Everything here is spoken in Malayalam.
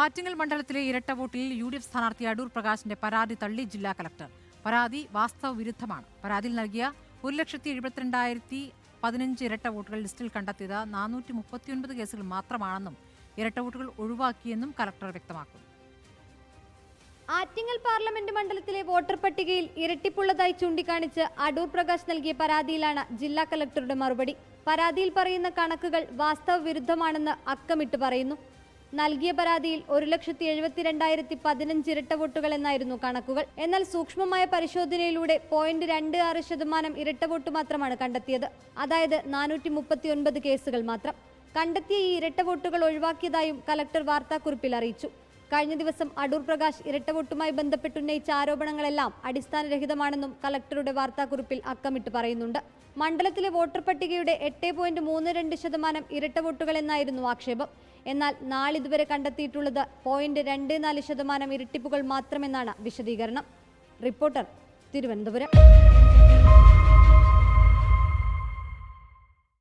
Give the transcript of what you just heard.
ആറ്റിങ്ങൽ മണ്ഡലത്തിലെ ഇരട്ട വോട്ടിൽ UDF സ്ഥാനാർത്ഥി അടൂർ പ്രകാശിന്റെ പരാതി തള്ളി ജില്ലാ കലക്ടർ. പരാതി വാസ്തവ വിരുദ്ധമാണ്. പരാതിയിൽ നൽകിയ 1,72,015 ഇരട്ട വോട്ടുകൾ ലിസ്റ്റിൽ കണ്ടെത്തിയത് 439 കേസുകൾ മാത്രമാണെന്നും ഇരട്ട വോട്ടുകൾ ഒഴിവാക്കിയെന്നും കലക്ടർ വ്യക്തമാക്കുന്നു. ആറ്റിങ്ങൽ പാർലമെന്റ് മണ്ഡലത്തിലെ വോട്ടർ പട്ടികയിൽ ഇരട്ടിപ്പുള്ളതായി ചൂണ്ടിക്കാണിച്ച് അടൂർ പ്രകാശ് നൽകിയ പരാതിയിലാണ് ജില്ലാ കലക്ടറുടെ മറുപടി. പരാതിയിൽ പറയുന്ന കണക്കുകൾ വാസ്തവ വിരുദ്ധമാണെന്ന് അക്കമിട്ട് പറയുന്നു. നൽകിയ പരാതിയിൽ 1,72,015 ഇരട്ട വോട്ടുകൾ എന്നായിരുന്നു കണക്കുകൾ. എന്നാൽ സൂക്ഷ്മമായ പരിശോധനയിലൂടെ 0.26% ഇരട്ട വോട്ട് മാത്രമാണ് കണ്ടെത്തിയത്. അതായത് 439 കേസുകൾ മാത്രം. കണ്ടെത്തിയ ഈ ഇരട്ട വോട്ടുകൾ ഒഴിവാക്കിയതായും കലക്ടർ വാർത്താക്കുറിപ്പിൽ അറിയിച്ചു. കഴിഞ്ഞ ദിവസം അടൂർ പ്രകാശ് ഇരട്ട വോട്ടുമായി ബന്ധപ്പെട്ടുന്നയിച്ച ആരോപണങ്ങളെല്ലാം അടിസ്ഥാനരഹിതമാണെന്നും കലക്ടറുടെ വാർത്താക്കുറിപ്പിൽ അക്കമിട്ട് പറയുന്നുണ്ട്. മണ്ഡലത്തിലെ വോട്ടർ പട്ടികയുടെ 8.32% ഇരട്ട വോട്ടുകൾ എന്നായിരുന്നു ആക്ഷേപം. എന്നാൽ നാളിതുവരെ കണ്ടെത്തിയിട്ടുള്ളത് 0.24% ഇരട്ടിപ്പുകൾ മാത്രമെന്നാണ് വിശദീകരണം. റിപ്പോർട്ടർ, തിരുവനന്തപുരം.